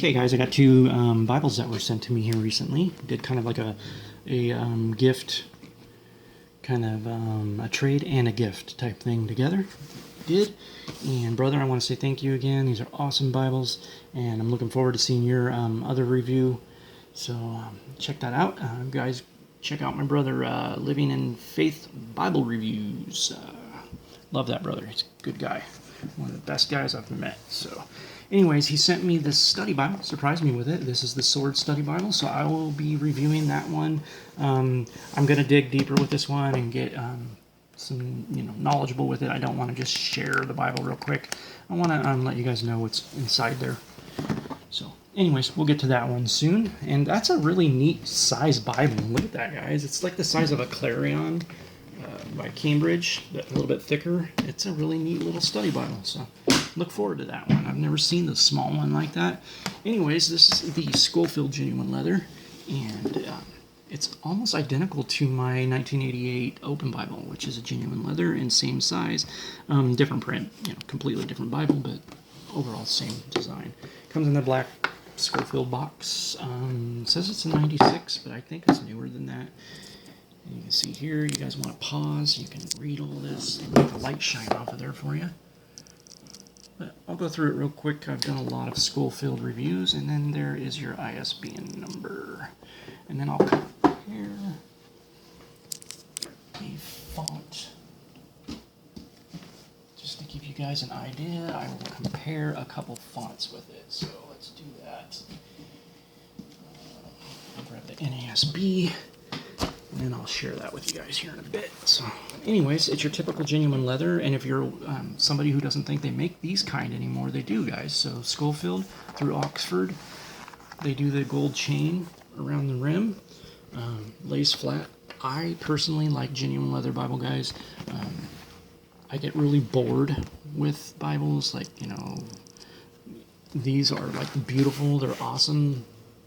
Okay, guys, I got two Bibles that were sent to me here recently. Did kind of like a gift, kind of a trade and a gift type thing together. Did. And brother, I want to say thank you again. These are awesome Bibles, and I'm looking forward to seeing your other review. So check that out. Guys, check out my brother, Living in Faith Bible Reviews. Love that brother. He's a good guy. One of the best guys I've met. So anyways, he sent me this study Bible, surprised me with it. This is the Sword Study Bible, so I will be reviewing that one. I'm going to dig deeper with this one and get some, knowledgeable with it. I don't want to just share the Bible real quick. I want to let you guys know what's inside there. So anyways, we'll get to that one soon. And that's a really neat size Bible. Look at that, guys. It's like the size of a Clarion by Cambridge, but a little bit thicker. It's a really neat little study Bible, so look forward to that one. I've never seen the small one like that. Anyways, this is the Scofield genuine leather, and it's almost identical to my 1988 Open Bible, which is a genuine leather and same size, different print, completely different Bible, but overall same design. Comes in the black Scofield box. Says it's a 96, but I think it's newer than that. And you can see here, you guys want to pause, you can read all this, and make the light shine off of there for you. But I'll go through it real quick. I've done a lot of Scofield reviews, and then there is your ISBN number. And then I'll compare the font. Just to give you guys an idea, I will compare a couple fonts with it. So let's do that. I'll grab the NASB. And then I'll share that with you guys here in a bit. So anyways, it's your typical genuine leather, and if you're somebody who doesn't think they make these kind anymore, they do, guys. So Scofield through Oxford, they do the gold chain around the rim, lays flat. I personally like genuine leather Bible, guys. I get really bored with Bibles, like, these are like beautiful, they're awesome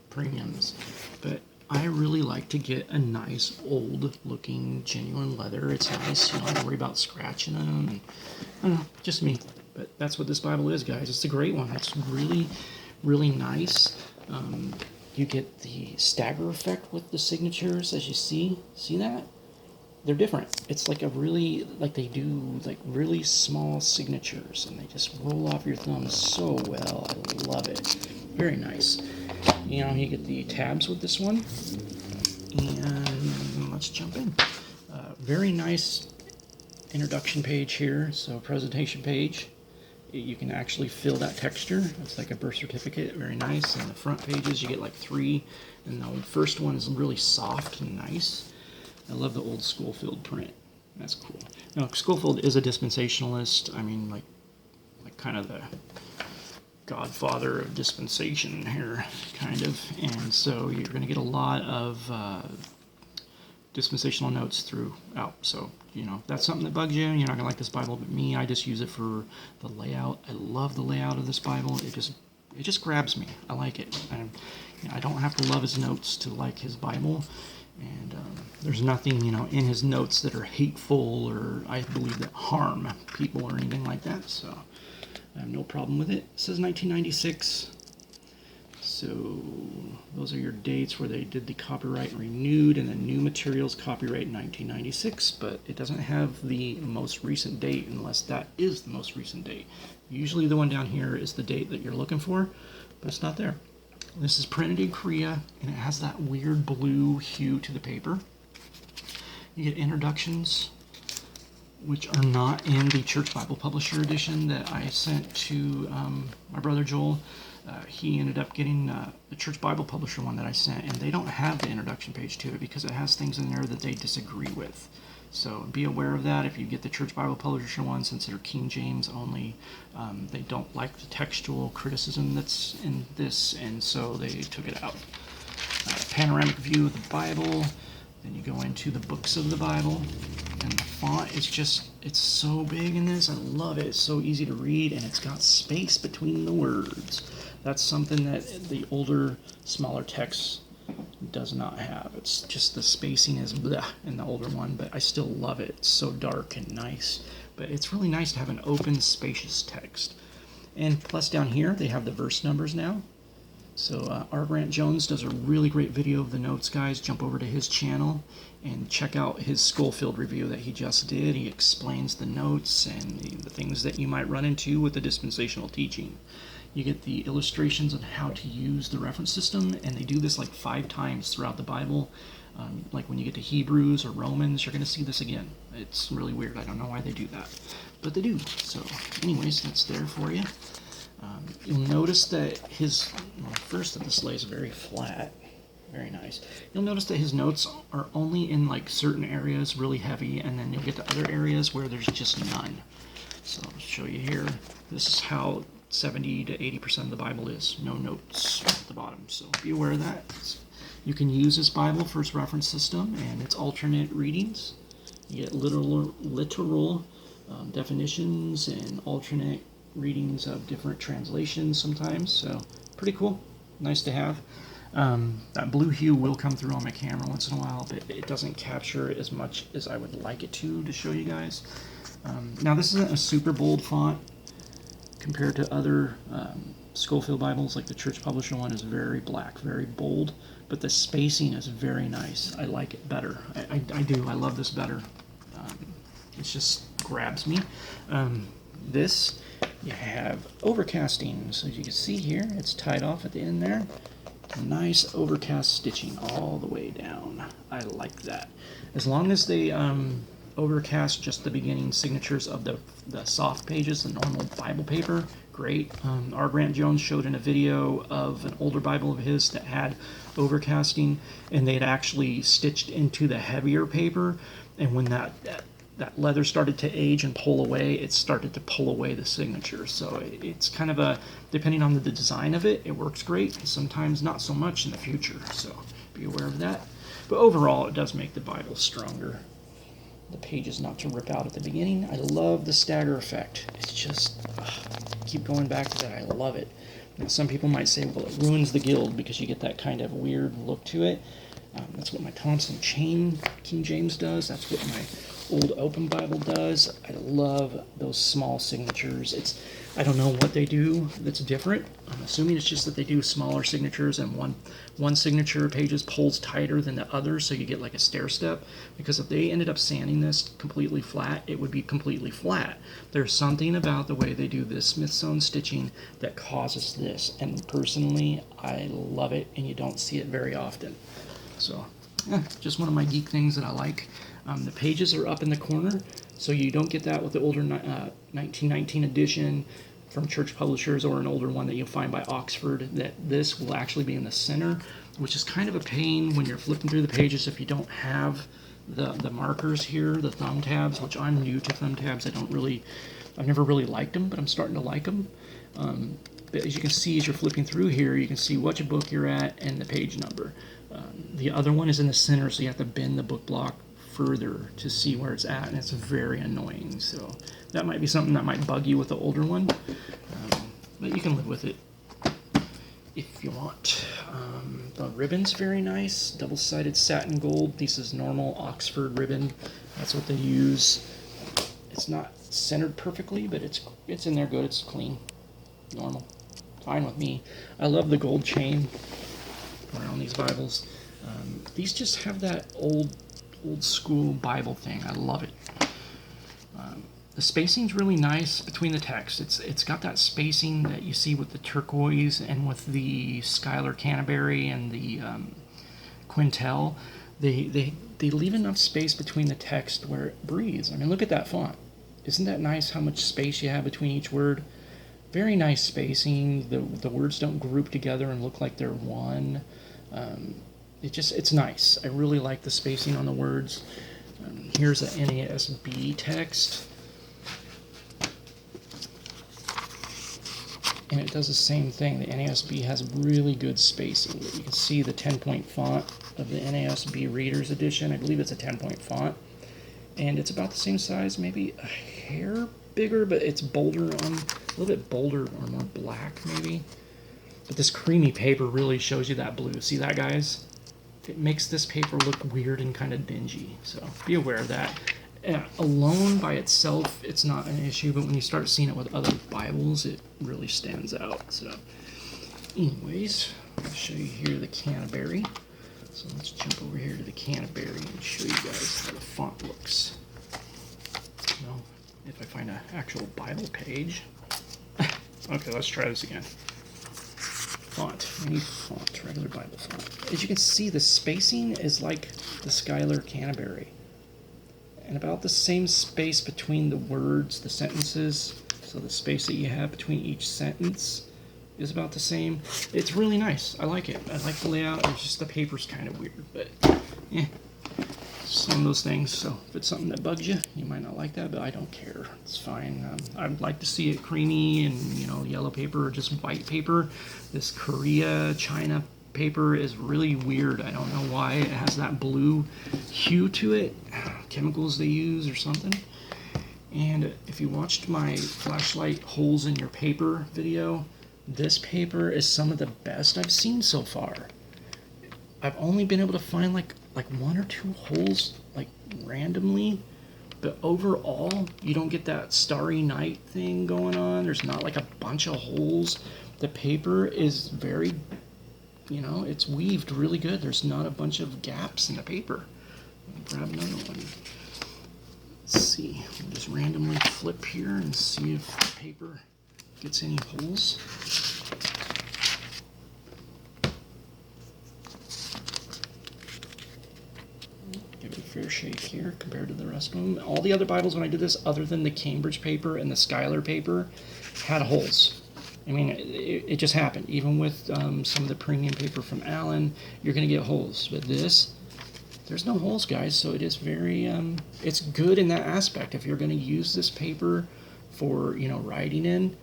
premiums, but I really like to get a nice old looking genuine leather. It's nice, you don't have to worry about scratching them, and I don't know, just me. But that's what this Bible is, guys. It's a great one. It's really, really nice. You get the stagger effect with the signatures, as you see. See that? They're different. It's like they do like really small signatures, and they just roll off your thumb so well. I love it. Very nice. You get the tabs with this one, and let's jump in. Very nice introduction page here, so presentation page. You can actually fill that texture. It's like a birth certificate, very nice. And the front pages, you get like 3, and the first one is really soft and nice. I love the old Scofield print. That's cool. Now, Scofield is a dispensationalist. I mean, like kind of the godfather of dispensation here, kind of. And so you're going to get a lot of dispensational notes throughout. So, that's something that bugs you. You're not going to like this Bible, but me, I just use it for the layout. I love the layout of this Bible. It just grabs me. I like it. I don't have to love his notes to like his Bible. And there's nothing, in his notes that are hateful or, I believe, that harm people or anything like that. So I have no problem with it. It says 1996. So those are your dates where they did the copyright renewed, and then new materials copyright 1996. But it doesn't have the most recent date unless that is the most recent date. Usually the one down here is the date that you're looking for, but it's not there. This is printed in Korea, and it has that weird blue hue to the paper. You get introductions, which are not in the Church Bible Publisher edition that I sent to my brother Joel. He ended up getting the Church Bible Publisher one that I sent, and they don't have the introduction page to it because it has things in there that they disagree with. So be aware of that if you get the Church Bible Publisher one, since they're King James only. They don't like the textual criticism that's in this, and so they took it out. Panoramic view of the Bible. Then you go into the books of the Bible, and the font is it's so big in this. I love it. It's so easy to read, and it's got space between the words. That's something that the older, smaller text does not have. It's just the spacing is bleh in the older one, but I still love it. It's so dark and nice. But it's really nice to have an open, spacious text. And plus down here, they have the verse numbers now. So R. Grant Jones does a really great video of the notes, guys. Jump over to his channel and check out his Scofield review that he just did. He explains the notes and the things that you might run into with the dispensational teaching. You get the illustrations on how to use the reference system, and they do this like 5 times throughout the Bible. Like when you get to Hebrews or Romans, you're going to see this again. It's really weird. I don't know why they do that, but they do. So anyways, that's there for you. You'll notice that first the display is very flat, very nice. You'll notice that his notes are only in like certain areas really heavy, and then you'll get to other areas where there's just none. So I'll show you here. This is how 70 to 80% of the Bible is. No notes at the bottom, so be aware of that. You can use this Bible for its reference system and its alternate readings. You get literal definitions and alternate readings of different translations sometimes, so pretty cool, nice to have. That blue hue will come through on my camera once in a while, but it doesn't capture it as much as I would like it to show you guys. Now this isn't a super bold font compared to other Scofield Bibles, like the church publisher one is very black, very bold, but the spacing is very nice. I like it better. I do. I love this better. It just grabs me. This, you have overcasting. So as you can see here, it's tied off at the end there. Nice overcast stitching all the way down. I like that. As long as they overcast just the beginning signatures of the soft pages, the normal Bible paper, great. R. Grant Jones showed in a video of an older Bible of his that had overcasting, and they'd actually stitched into the heavier paper, and when that leather started to age and pull away, it started to pull away the signature. So it's kind of a, depending on the design of it, it works great, sometimes not so much in the future, so be aware of that. But overall, it does make the Bible stronger. The pages not to rip out at the beginning. I love the stagger effect. It's just, keep going back to that. I love it. Now, some people might say, well, it ruins the guild because you get that kind of weird look to it. That's what my Thompson Chain King James does. That's what my Old Open Bible does. I love those small signatures. I don't know what they do that's different. I'm assuming it's just that they do smaller signatures, and one signature pages pulls tighter than the other, so you get like a stair step. Because if they ended up sanding this completely flat, it would be completely flat. There's something about the way they do this Smithsonian stitching that causes this, and personally, I love it, and you don't see it very often. So, just one of my geek things that I like. The pages are up in the corner, so you don't get that with the older 1919 edition from church publishers, or an older one that you'll find by Oxford, that this will actually be in the center, which is kind of a pain when you're flipping through the pages if you don't have the markers here, the thumb tabs, which I'm new to thumb tabs. I've never really liked them, but I'm starting to like them. But as you can see, as you're flipping through here, you can see which book you're at and the page number. The other one is in the center, so you have to bend the book block further to see where it's at, and it's very annoying. So that might be something that might bug you with the older one, but you can live with it if you want. The ribbon's very nice, double-sided satin gold. This is normal Oxford ribbon. That's what they use. It's not centered perfectly, but it's in there good. It's clean, normal, fine with me. I love the gold chain around these Bibles. These just have that old school Bible thing. I love it. The spacing's really nice between the text. It's got that spacing that you see with the turquoise and with the Schuyler Canterbury and the Quintel. They leave enough space between the text where it breathes. I mean, look at that font. Isn't that nice how much space you have between each word? Very nice spacing. The words don't group together and look like they're one. It's nice. I really like the spacing on the words. Here's an NASB text. And it does the same thing. The NASB has really good spacing. You can see the 10-point font of the NASB Reader's Edition. I believe it's a 10-point font. And it's about the same size, maybe a hair bigger, but it's bolder, a little bit bolder or more black maybe. But this creamy paper really shows you that blue. See that, guys? It makes this paper look weird and kind of dingy. So be aware of that. Alone by itself, it's not an issue, but when you start seeing it with other Bibles, it really stands out. So anyways, I'll show you here the Canterbury. So let's jump over here to the Canterbury and show you guys how the font looks. Well, if I find an actual Bible page. Okay, let's try this again. Font, any font, regular Bible font. As you can see, the spacing is like the Schuyler Canterbury. And about the same space between the words, the sentences. So the space that you have between each sentence is about the same. It's really nice. I like it. I like the layout. It's just the paper's kind of weird, but yeah, some of those things. So if it's something that bugs you, you might not like that, but I don't care. It's fine. I'd like to see it creamy and yellow paper or just white paper. This Korea, China paper is really weird. I don't know why it has that blue hue to it. Chemicals they use or something. And if you watched my flashlight holes in your paper video, this paper is some of the best I've seen so far. I've only been able to find like one or two holes like randomly, but overall you don't get that starry night thing going on. There's not like a bunch of holes. The paper is very, it's weaved really good. There's not a bunch of gaps in the paper. Let me grab another one. Let's see. We'll just randomly flip here and see if the paper gets any holes. Give it a fair shake here compared to the rest of them. All the other Bibles when I did this, other than the Cambridge paper and the Schuyler paper, had holes. I mean, it just happened. Even with some of the premium paper from Allen, you're going to get holes. But this, there's no holes, guys. So it is very, it's good in that aspect. If you're going to use this paper for, writing in,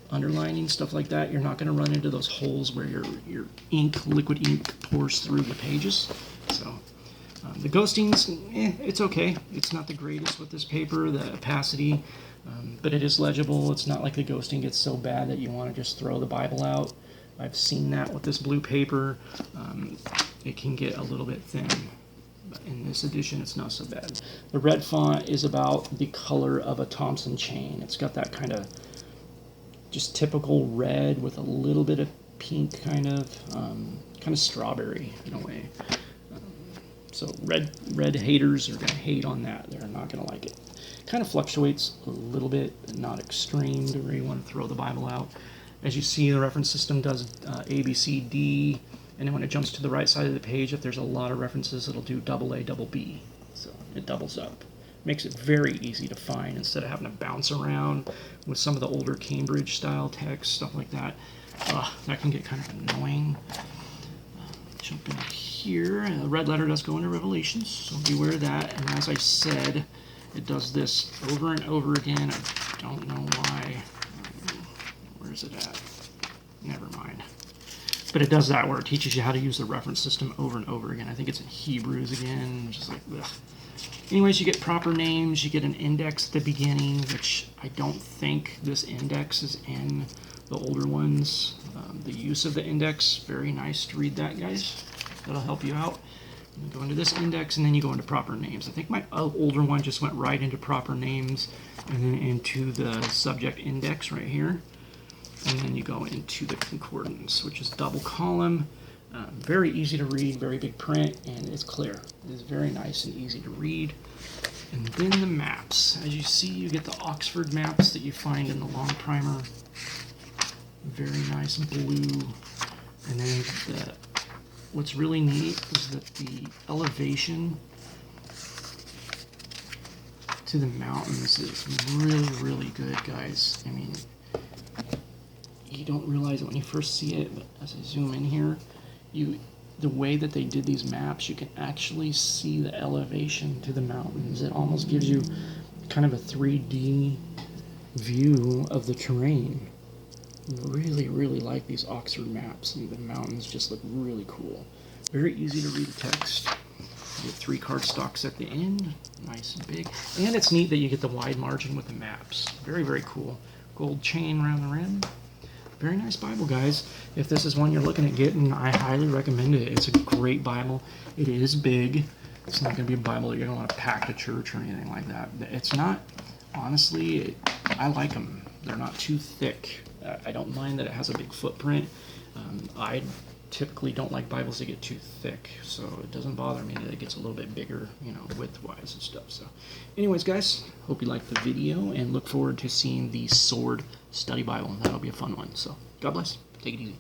underlining, stuff like that, you're not going to run into those holes where your liquid ink pours through the pages. So the ghostings, it's okay. It's not the greatest with this paper, the opacity, but it is legible. It's not like the ghosting gets so bad that you want to just throw the Bible out. I've seen that with this blue paper. It can get a little bit thin. But in this edition, it's not so bad. The red font is about the color of a Thompson chain. It's got that kind of just typical red with a little bit of pink, kind of strawberry in a way. So red haters are going to hate on that. They're not going to like it. Kind of fluctuates a little bit, but not extreme to where you want to throw the Bible out. As you see, the reference system does A, B, C, D, and then when it jumps to the right side of the page, if there's a lot of references, it'll do double A, double B. So it doubles up. Makes it very easy to find instead of having to bounce around with some of the older Cambridge style text, stuff like that. That can get kind of annoying. Jump in here. The red letter does go into Revelations, so beware of that. And as I said, it does this over and over again. I don't know why. Where's it at? Never mind. But it does that where it teaches you how to use the reference system over and over again. I think it's in Hebrews again. Just like, ugh. Anyways, you get proper names. You get an index at the beginning, which I don't think this index is in the older ones. The use of the index, very nice to read that, guys. That'll help you out. You go into this index, and then you go into proper names. I think my older one just went right into proper names, and then into the subject index right here. And then you go into the concordance, which is double column. Very easy to read, very big print, and it's clear. It is very nice and easy to read. And then the maps. As you see, you get the Oxford maps that you find in the long primer. Very nice blue. And then what's really neat is that the elevation to the mountains is really, really good, guys. I mean, you don't realize it when you first see it, but as I zoom in here, the way that they did these maps, you can actually see the elevation to the mountains. It almost gives you kind of a 3D view of the terrain. Really, really like these Oxford maps, and the mountains just look really cool. Very easy to read the text. You get 3 cardstocks at the end, nice and big. And it's neat that you get the wide margin with the maps. Very, very cool. Gold chain around the rim. Very nice Bible, guys. If this is one you're looking at getting, I highly recommend it. It's a great Bible. It is big. It's not going to be a Bible that you're going to want to pack to church or anything like that. It's not, honestly, I like them. They're not too thick. I don't mind that it has a big footprint. I typically don't like Bibles that get too thick, so it doesn't bother me that it gets a little bit bigger, you know, width-wise and stuff. So anyways, guys, hope you liked the video, and look forward to seeing the Sword Study Bible. That'll be a fun one. So God bless. Take it easy.